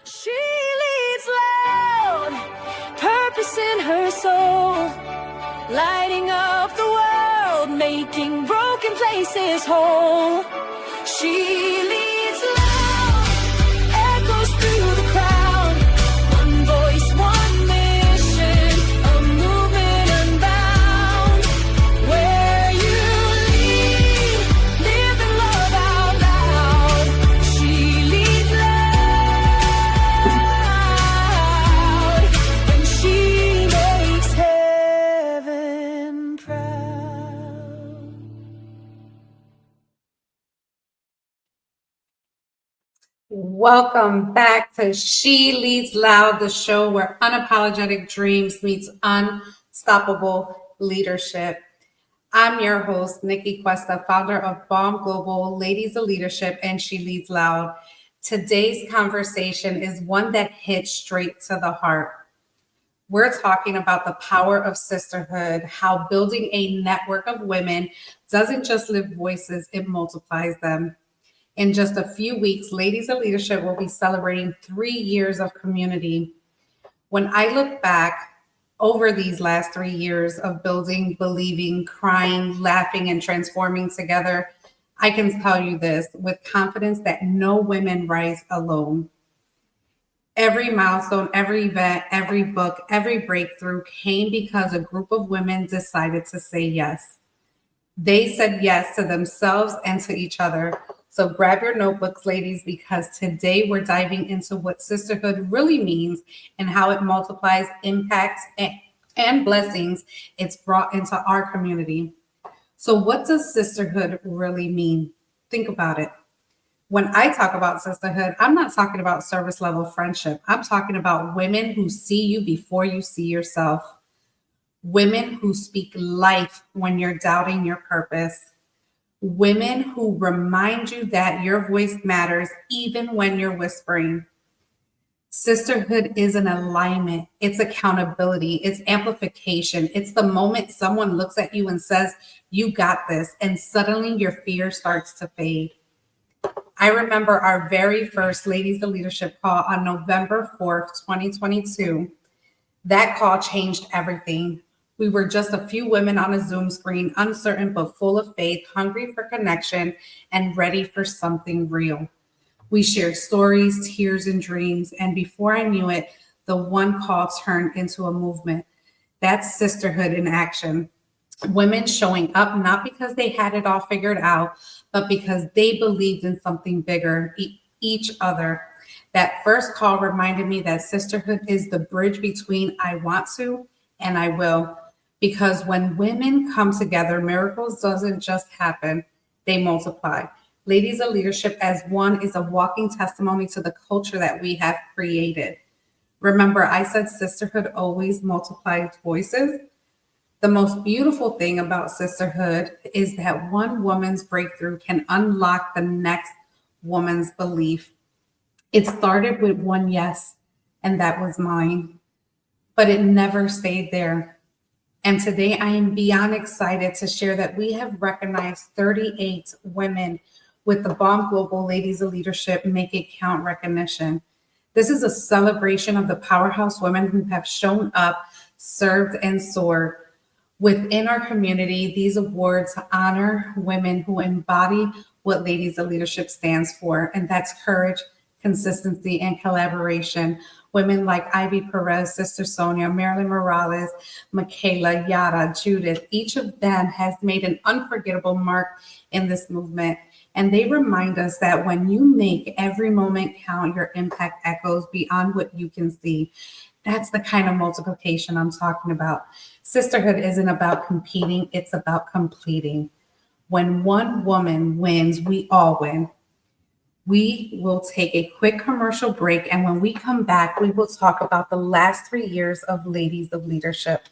She leads loud, purpose in her soul, lighting up the world, making broken places whole. She leads loud, echoes through the crowd, one voice, one mission, a movement unbound. Where you lead, live and love out loud. She leads loud, and she makes heaven proud. Welcome back to She Leads Loud, the show where unapologetic dreams meets unstoppable leadership. I'm your host, Nicky Cuesta, founder of BALM Global, Ladies of Leadership, and She Leads Loud. Today's conversation is one that hits straight to the heart. We're talking about the power of sisterhood, how building a network of women doesn't just lift voices, it multiplies them. In just a few weeks, Ladies of Leadership will be celebrating 3 years of community. When I look back over these last 3 years of building, believing, crying, laughing, and transforming together, I can tell you this with confidence that no women rise alone. Every milestone, every event, every book, every breakthrough came because a group of women decided to say yes. They said yes to themselves and to each other. So grab your notebooks, ladies, because today we're diving into what sisterhood really means and how it multiplies impacts and blessings it's brought into our community. So what does sisterhood really mean? Think about it. When I talk about sisterhood, I'm not talking about service level friendship. I'm talking about women who see you before you see yourself. Women who speak life when you're doubting your purpose. Women who remind you that your voice matters even when you're whispering. Sisterhood is an alignment. It's accountability. It's amplification. It's the moment someone looks at you and says, "You got this," and suddenly your fear starts to fade. I remember our very first Ladies of Leadership call on November 4th, 2022. That call changed everything. We were just a few women on a Zoom screen, uncertain but full of faith, hungry for connection, and ready for something real. We shared stories, tears, and dreams, and before I knew it, the one call turned into a movement. That's sisterhood in action. Women showing up not because they had it all figured out, but because they believed in something bigger, each other. That first call reminded me that sisterhood is the bridge between I want to and I will. Because when women come together, miracles doesn't just happen, they multiply. Ladies of Leadership as one is a walking testimony to the culture that we have created. Remember, I said sisterhood always multiplies voices. The most beautiful thing about sisterhood is that one woman's breakthrough can unlock the next woman's belief. It started with one yes, and that was mine. But it never stayed there. And today I am beyond excited to share that we have recognized 38 women with the BALM Global Ladies of Leadership Make It Count recognition. This is a celebration of the powerhouse women who have shown up, served, and soared. Within our community, these awards honor women who embody what Ladies of Leadership stands for, and that's courage, consistency, and collaboration. Women like Ivy Perez, Sister Sonia, Marilyn Morales, Michaela, Yara, Judith, each of them has made an unforgettable mark in this movement. And they remind us that when you make every moment count, your impact echoes beyond what you can see. That's the kind of multiplication I'm talking about. Sisterhood isn't about competing, it's about completing. When one woman wins, we all win. We will take a quick commercial break, and when we come back, we will talk about the last 3 years of Ladies of Leadership.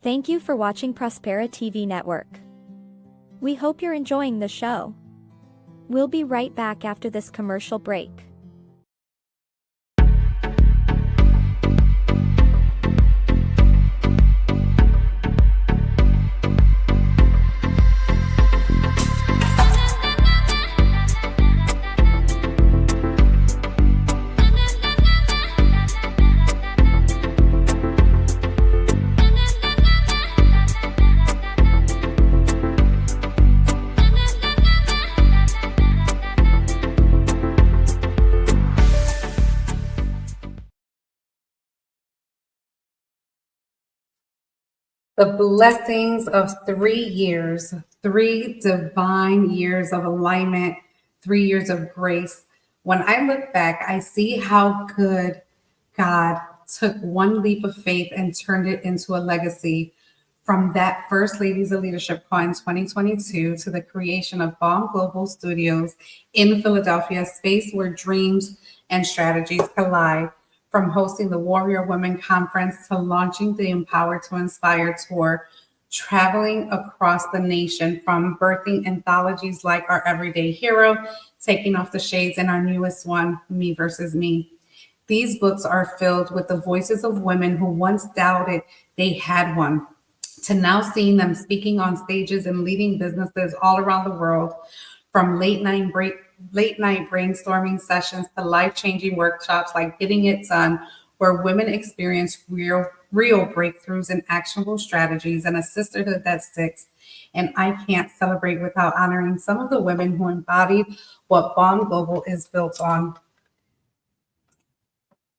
Thank you for watching Prospera TV Network. We hope you're enjoying the show. We'll be right back after this commercial break. The blessings of 3 years, 3 divine years of alignment, 3 years of grace. When I look back, I see how good God took one leap of faith and turned it into a legacy. From that first Ladies of Leadership call in 2022 to the creation of BALM Global Studios in Philadelphia, a space where dreams and strategies collide. From hosting the Warrior Women Conference to launching the Empower to Inspire tour, traveling across the nation, from birthing anthologies like Our Everyday Hero, taking off the shades, and our newest one, Me versus Me. These books are filled with the voices of women who once doubted they had one, to now seeing them speaking on stages and leading businesses all around the world, from late night brainstorming sessions to life-changing workshops like Getting It Done, where women experience real breakthroughs and actionable strategies, and a sisterhood that sticks. And I can't celebrate without honoring some of the women who embodied what BALM Global is built on.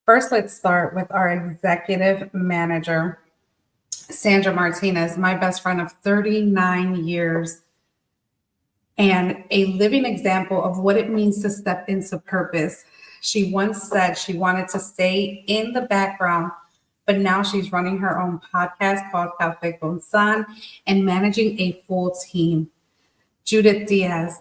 First, let's start with our executive manager, Sandra Martinez, my best friend of 39 years, and a living example of what it means to step into purpose. She once said she wanted to stay in the background, but now she's running her own podcast called Café con San and managing a full team. Judith Diaz,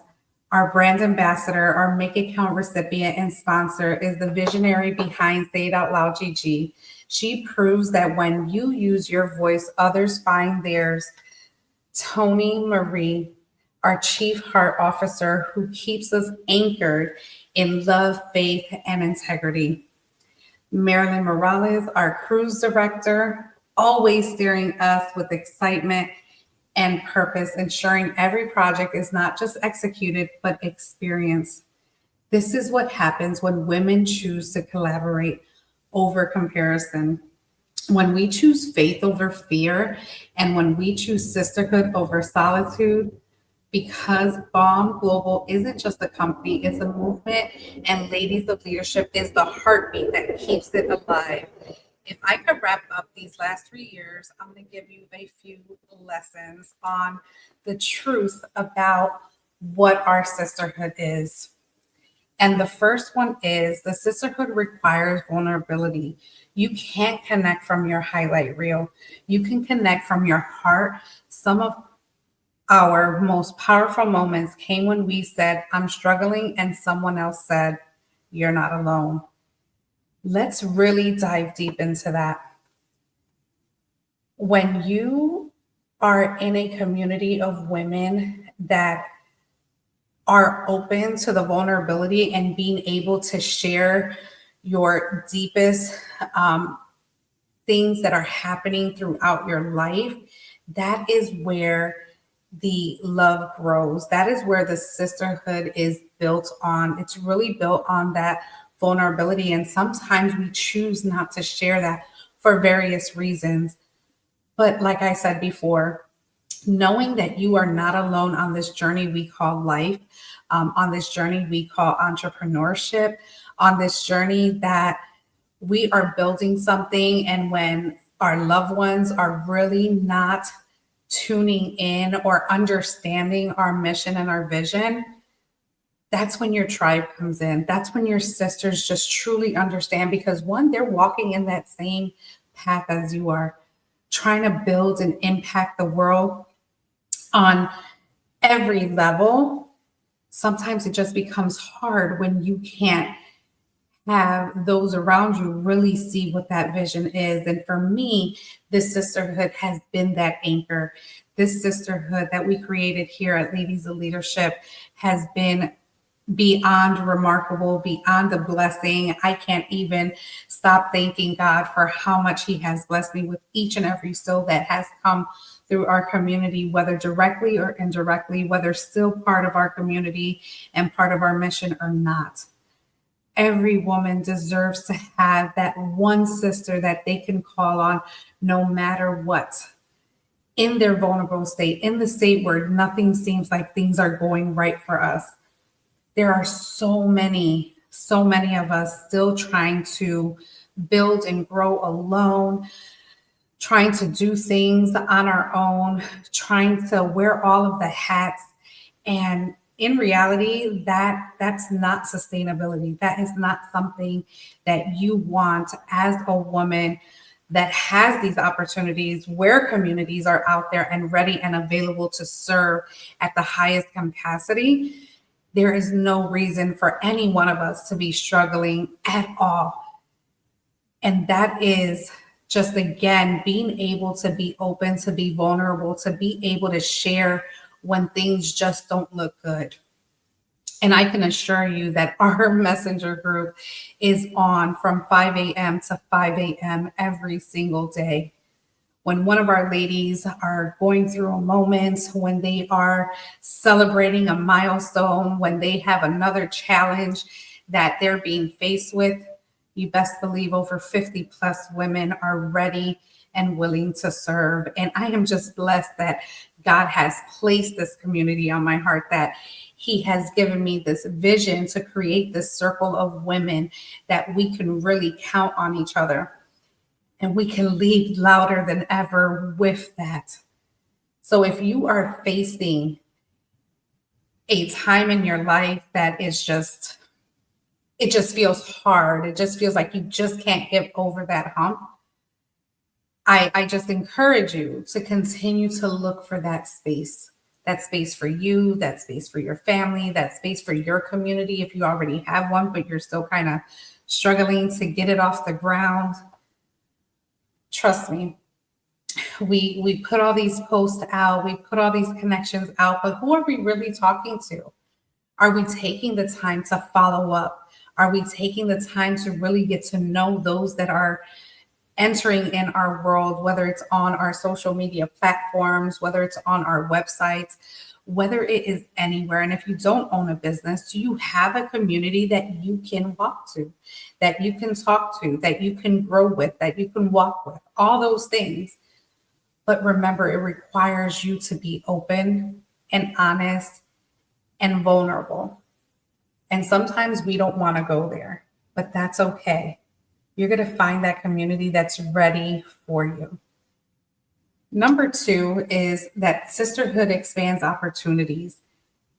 our brand ambassador, our Make It Count recipient and sponsor, is the visionary behind Say It Out Loud GG. She proves that when you use your voice, others find theirs. Tony Marie, our Chief Heart Officer, who keeps us anchored in love, faith, and integrity. Marilyn Morales, our Cruise Director, always steering us with excitement and purpose, ensuring every project is not just executed, but experienced. This is what happens when women choose to collaborate over comparison. When we choose faith over fear, and when we choose sisterhood over solitude, because BALM Global isn't just a company, it's a movement, and Ladies of Leadership is the heartbeat that keeps it alive. If I could wrap up these last 3 years, I'm going to give you a few lessons on the truth about what our sisterhood is. And the first one is the sisterhood requires vulnerability. You can't connect from your highlight reel. You can connect from your heart. Some of our most powerful moments came when we said, I'm struggling, and someone else said, you're not alone. Let's really dive deep into that. When you are in a community of women that are open to the vulnerability and being able to share your deepest things that are happening throughout your life, that is where the love grows. That is where the sisterhood is built on. It's really built on that vulnerability. And sometimes we choose not to share that for various reasons. But like I said before, knowing that you are not alone on this journey we call life, on this journey we call entrepreneurship, on this journey that we are building something, and when our loved ones are really not tuning in or understanding our mission and our vision, that's when your tribe comes in. That's when your sisters just truly understand, because one, they're walking in that same path as you are, trying to build and impact the world on every level. Sometimes it just becomes hard when you can't have those around you really see what that vision is. And for me, this sisterhood has been that anchor. This sisterhood that we created here at Ladies of Leadership has been beyond remarkable, beyond a blessing. I can't even stop thanking God for how much He has blessed me with each and every soul that has come through our community, whether directly or indirectly, whether still part of our community and part of our mission or not. Every woman deserves to have that one sister that they can call on no matter what, in their vulnerable state, in the state where nothing seems like things are going right for us. There are so many of us still trying to build and grow alone, trying to do things on our own, trying to wear all of the hats. And in reality, that's not sustainability. That is not something that you want as a woman that has these opportunities where communities are out there and ready and available to serve at the highest capacity. There is no reason for any one of us to be struggling at all. And that is just, again, being able to be open, to be vulnerable, to be able to share when things just don't look good. And I can assure you that our messenger group is on from 5 a.m. to 5 a.m. every single day. When one of our ladies are going through a moment, when they are celebrating a milestone, when they have another challenge that they're being faced with, you best believe over 50 plus women are ready and willing to serve. And I am just blessed that God has placed this community on my heart, that He has given me this vision to create this circle of women that we can really count on each other. And we can lead louder than ever with that. So if you are facing a time in your life that is just, it just feels hard, it just feels like you just can't get over that hump, I just encourage you to continue to look for that space for you, that space for your family, that space for your community. If you already have one, but you're still kind of struggling to get it off the ground, trust me, we put all these posts out, we put all these connections out, but who are we really talking to? Are we taking the time to follow up? Are we taking the time to really get to know those that are entering in our world, whether it's on our social media platforms, whether it's on our websites, whether it is anywhere? And if you don't own a business, do you have a community that you can walk to, that you can talk to, that you can grow with, that you can walk with, all those things? But remember, it requires you to be open and honest and vulnerable. And sometimes we don't want to go there, but that's okay. You're going to find that community that's ready for you. Number 2 is that sisterhood expands opportunities.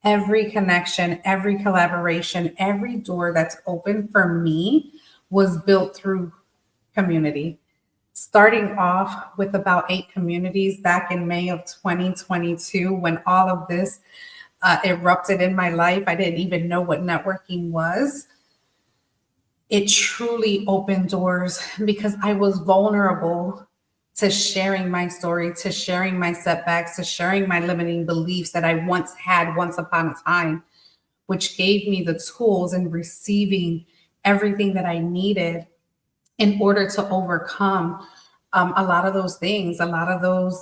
Every connection, every collaboration, every door that's open for me was built through community. Starting off with about 8 communities back in May of 2022, when all of this erupted in my life. I didn't even know what networking was. It truly opened doors because I was vulnerable to sharing my story, to sharing my setbacks, to sharing my limiting beliefs that I once had once upon a time, which gave me the tools and receiving everything that I needed in order to overcome a lot of those things, a lot of those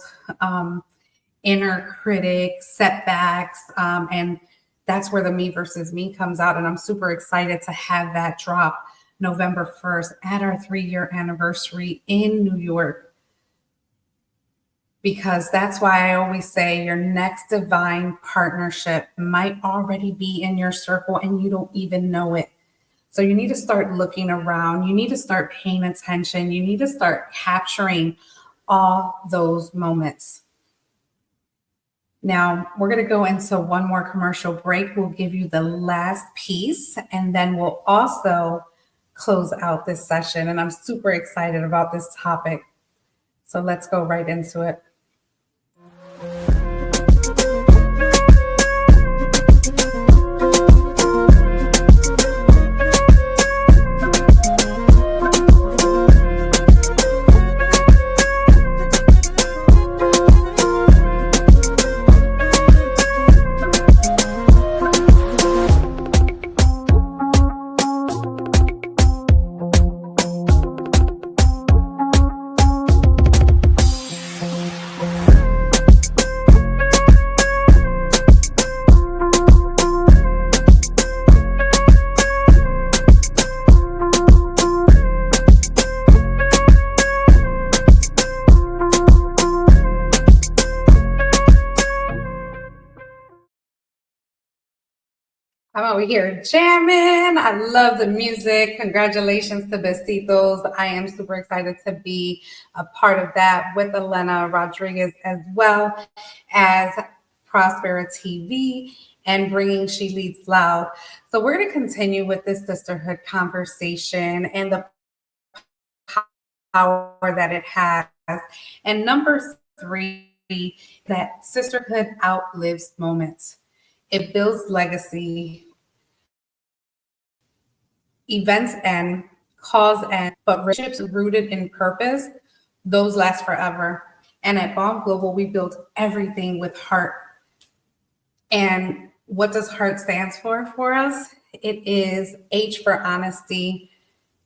inner critic setbacks. And that's where the me versus me comes out. And I'm super excited to have that drop November 1st at our 3-year anniversary in New York. Because that's why I always say your next divine partnership might already be in your circle and you don't even know it. So you need to start looking around. You need to start paying attention. You need to start capturing all those moments. Now, we're going to go into one more commercial break. We'll give you the last piece, and then we'll also close out this session. And I'm super excited about this topic. So let's go right into it. I'm over here jamming. I love the music. Congratulations to Besitos. I am super excited to be a part of that with Elena Rodriguez, as well as Prospera TV and bringing She Leads Loud. So we're going to continue with this sisterhood conversation and the power that it has. And number 3, that sisterhood outlives moments. It builds legacy. Events end, cause end, but relationships rooted in purpose, those last forever. And at BALM Global, we build everything with heart. And what does heart stand for us? It is H for honesty,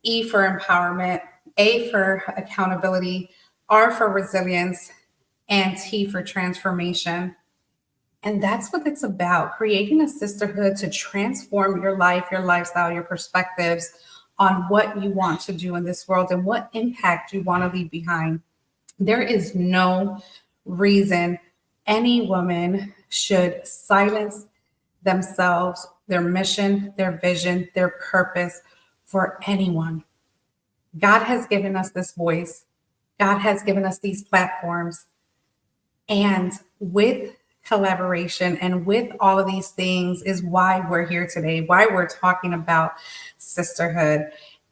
E for empowerment, A for accountability, R for resilience, and T for transformation. And that's what it's about, creating a sisterhood to transform your life, your lifestyle, your perspectives on what you want to do in this world and what impact you want to leave behind. There is no reason any woman should silence themselves, their mission, their vision, their purpose for anyone. God has given us this voice. God has given us these platforms. And with collaboration and with all of these things is why we're here today, why we're talking about sisterhood.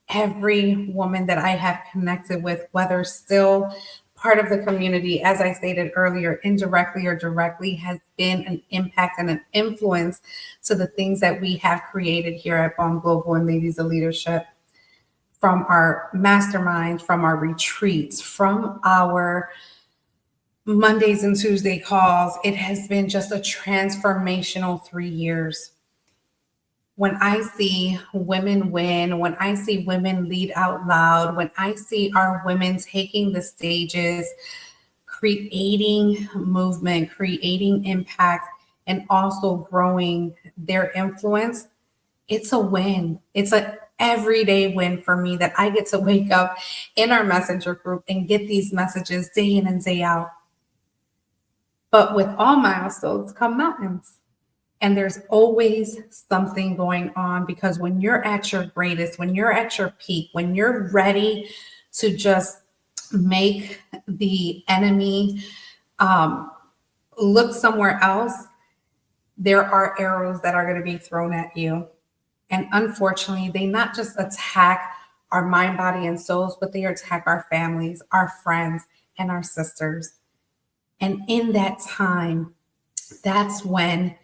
Every woman that I have connected with, whether still part of the community, as I stated earlier, indirectly or directly, has been an impact and an influence to the things that we have created here at BALM Global and Ladies of Leadership. From our masterminds, from our retreats, from our Mondays and Tuesday calls, it has been just a transformational 3 years. When I see women win, when I see women lead out loud, when I see our women taking the stages, creating movement, creating impact, and also growing their influence, it's a win. It's an everyday win for me that I get to wake up in our messenger group and get these messages day in and day out. But with all milestones come mountains. And there's always something going on, because when you're at your greatest, when you're at your peak, when you're ready to just make the enemy look somewhere else, there are arrows that are going to be thrown at you. And unfortunately, they not just attack our mind, body, and souls, but they attack our families, our friends, and our sisters. And in that time, that is when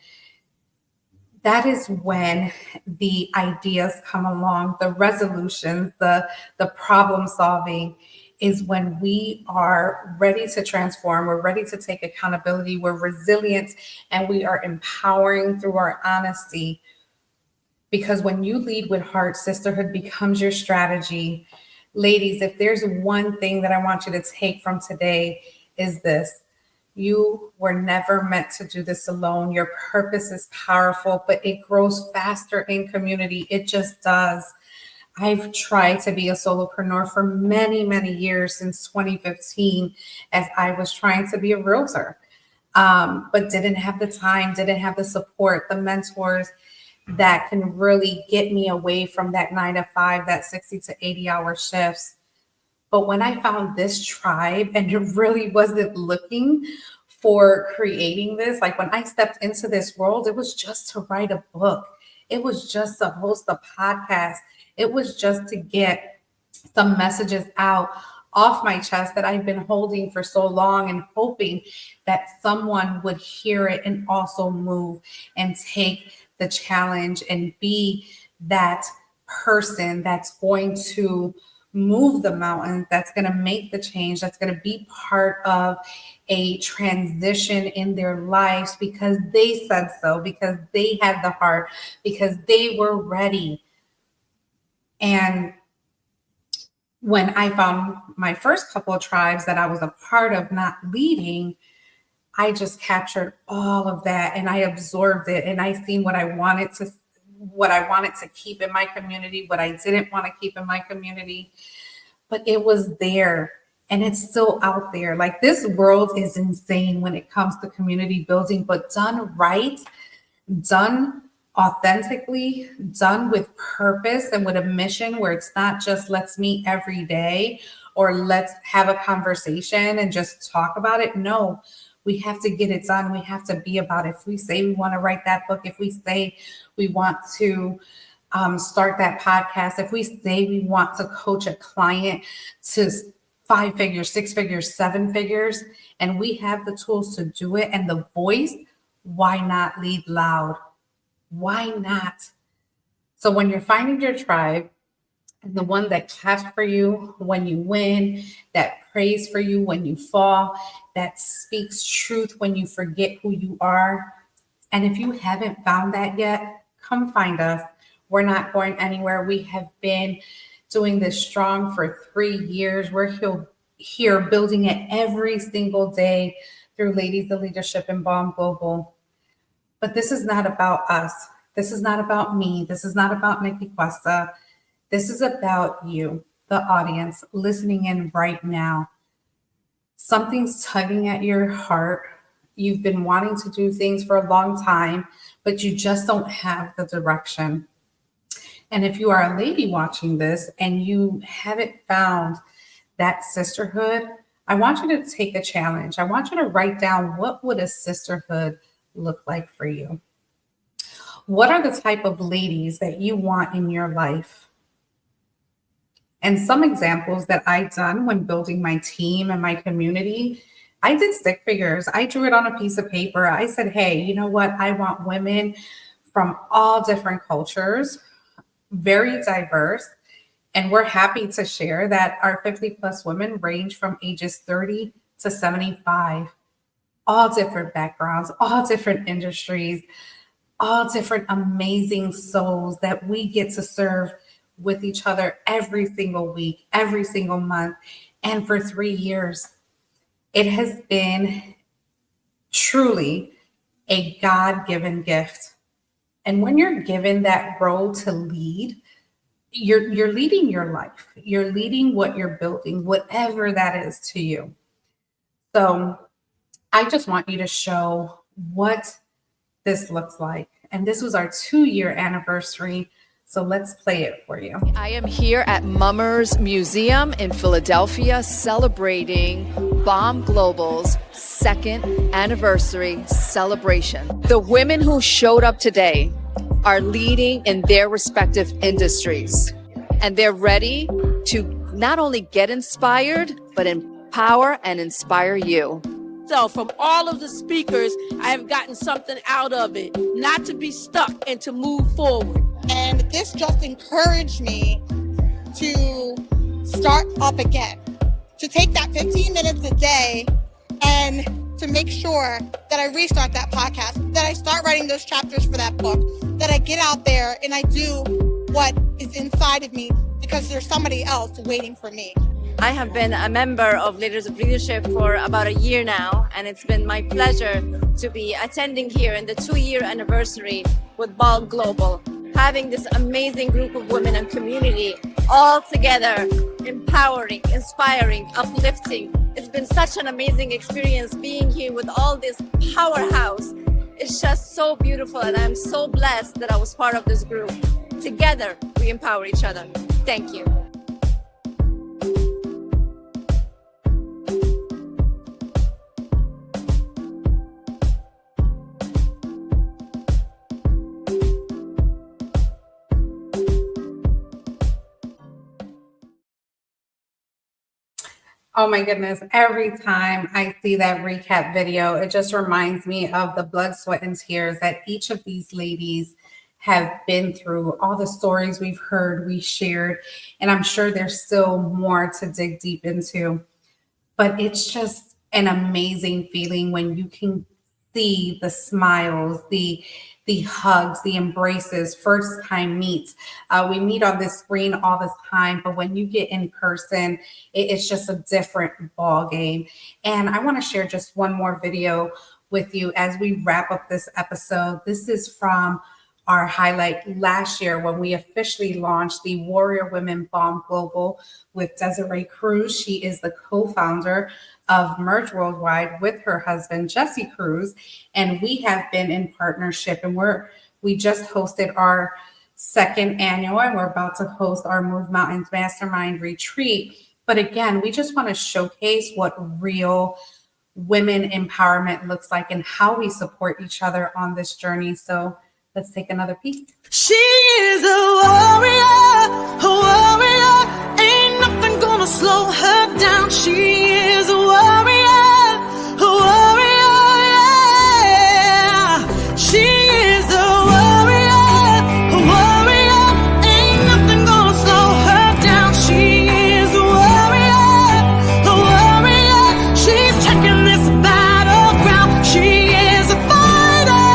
the ideas come along, the resolutions, the problem solving is when we are ready to transform, we're ready to take accountability, we're resilient, and we are empowering through our honesty. Because when you lead with heart, sisterhood becomes your strategy. Ladies, if there's one thing that I want you to take from today, is this: you were never meant to do this alone. Your purpose is powerful, but it grows faster in community. It just does. I've tried to be a solopreneur for many, many years, since 2015, as I was trying to be a realtor, but didn't have the time, didn't have the support, the mentors that can really get me away from that 9 to 5, that 60 to 80 hour shifts. But when I found this tribe, and it really wasn't looking for creating this, like when I stepped into this world, it was just to write a book. It was just to host a podcast. It was just to get some messages out off my chest that I've been holding for so long, and hoping that someone would hear it and also move and take the challenge and be that person that's going to move the mountain, that's going to make the change, that's going to be part of a transition in their lives, because they said so, because they had the heart, because they were ready. And when I found my first couple of tribes that I was a part of, not leading, I just captured all of that and I absorbed it, and I seen what I wanted to keep in my community, what I didn't want to keep in my community. But it was there, and it's still out there. Like, this world is insane when it comes to community building, but done right, done authentically, done with purpose and with a mission, where it's not just let's meet every day or let's have a conversation and just talk about it. No, we have to get it done. We have to be about it. If we say we want to write that book, if we say we want to start that podcast, if we say we want to coach a client to 5 figures, 6 figures, 7 figures, and we have the tools to do it and the voice, why not lead loud? Why not? So when you're finding your tribe, and the one that claps for you when you win, that prays for you when you fall, that speaks truth when you forget who you are. And if you haven't found that yet, come find us. We're not going anywhere. We have been doing this strong for 3 years. We're here building it every single day through Ladies of Leadership and BALM Global. But this is not about us. This is not about me. This is not about Nicky Cuesta. This is about you, the audience, listening in right now. Something's tugging at your heart. You've been wanting to do things for a long time, but you just don't have the direction. And if you are a lady watching this and you haven't found that sisterhood, I want you to take a challenge. I want you to write down, what would a sisterhood look like for you? What are the type of ladies that you want in your life? And some examples that I've done when building my team and my community, I did stick figures. I drew it on a piece of paper. I said, hey, you know what? I want women from all different cultures, very diverse. And we're happy to share that our 50 plus women range from ages 30 to 75, all different backgrounds, all different industries, all different amazing souls that we get to serve with each other every single week, every single month. And for 3 years, it has been truly a God-given gift. And when you're given that role to lead, you're leading your life. You're leading what you're building, whatever that is to you. So I just want you to show what this looks like. And this was our 2-year anniversary. So let's play it for you. I am here at Mummers Museum in Philadelphia celebrating BALM Global's 2nd anniversary celebration. The women who showed up today are leading in their respective industries, and they're ready to not only get inspired, but empower and inspire you. So from all of the speakers, I have gotten something out of it, not to be stuck and to move forward. And this just encouraged me to start up again, to take that 15 minutes a day and to make sure that I restart that podcast, that I start writing those chapters for that book, that I get out there and I do what is inside of me because there's somebody else waiting for me. I have been a member of Leaders of Leadership for about a year now, and it's been my pleasure to be attending here in the 2-year anniversary with BALM Global, having this amazing group of women and community all together, empowering, inspiring, uplifting. It's been such an amazing experience being here with all this powerhouse. It's just so beautiful, and I'm so blessed that I was part of this group. Together, we empower each other. Thank you. Oh my goodness. Every time I see that recap video, it just reminds me of the blood, sweat, and tears that each of these ladies have been through, all the stories we've heard, we shared, and I'm sure there's still more to dig deep into. But it's just an amazing feeling when you can see the smiles, the hugs, the embraces, first time meets. We meet on this screen all the time, but when you get in person, it's just a different ball game. And I want to share just one more video with you as we wrap up this episode. This is from our highlight last year when we officially launched the Warrior Women BALM Global with Desiree Cruz. She is the co-founder of Merge Worldwide with her husband, Jesse Cruz. And we have been in partnership, and We just hosted our second annual, and we're about to host our Move Mountains Mastermind Retreat. But again, we just want to showcase what real women empowerment looks like and how we support each other on this journey. So let's take another peek. She is a warrior, a warrior. Ain't nothing gonna slow her down. She is a warrior, yeah. She is a warrior, a warrior. Ain't nothing gonna slow her down. She is a warrior, a warrior. She's taking this battleground. She is a fighter,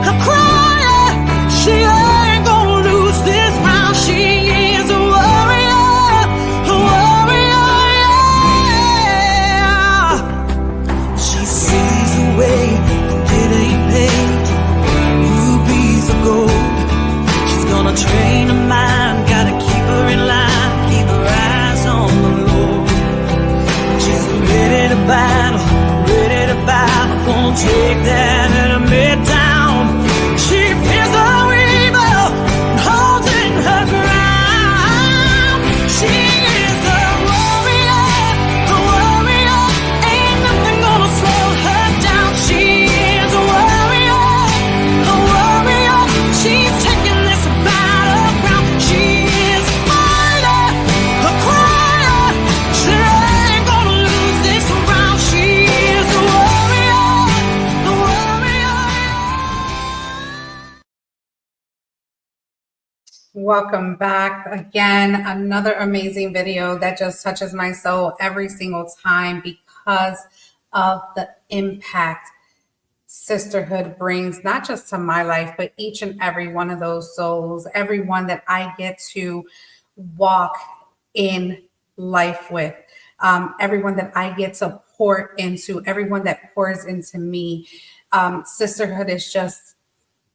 a crier. She ain't gonna lose this round. She is a warrior, yeah. She sees a way from getting paid, rubies of gold. She's gonna train her mind, gotta keep her in line, keep her eyes on the Lord. She's ready to battle, won't take that enemy down. She fears the evil and holds in her ground. She is a warrior, a warrior. Ain't nothing gonna slow her down. She is a warrior, a warrior. She's taking this battleground. She is a fighter, a crier. She ain't gonna lose this round. She is a warrior, a warrior. Welcome back. Again, another amazing video that just touches my soul every single time because of the impact sisterhood brings, not just to my life, but each and every one of those souls, everyone that I get to walk in life with, everyone that I get to pour into, everyone that pours into me. Sisterhood is just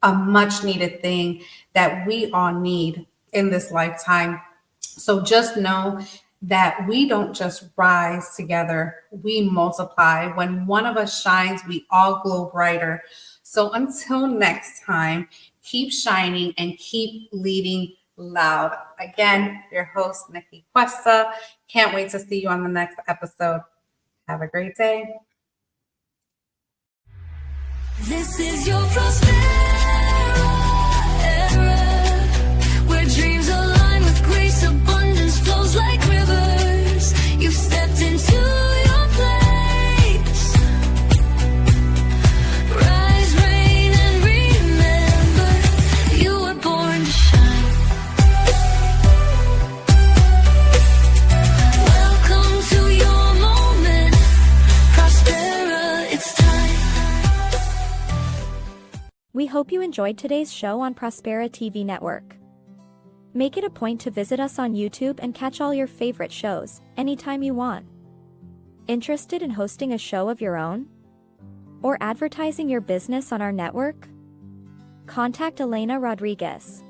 a much needed thing that we all need in this lifetime. So just know that we don't just rise together, we multiply. When one of us shines, we all glow brighter. So until next time, keep shining and keep leading loud. Again, your host, Nicky Cuesta. Can't wait to see you on the next episode. Have a great day. This is your Prospera era, where dreams align with grace, abundance flows like rivers. You've stepped into your place. Rise, reign, and remember, you were born to shine. Welcome to your moment, Prospera, it's time. We hope you enjoyed today's show on Prospera TV Network. Make it a point to visit us on YouTube and catch all your favorite shows anytime you want. Interested in hosting a show of your own? Or advertising your business on our network? Contact Elena Rodriguez.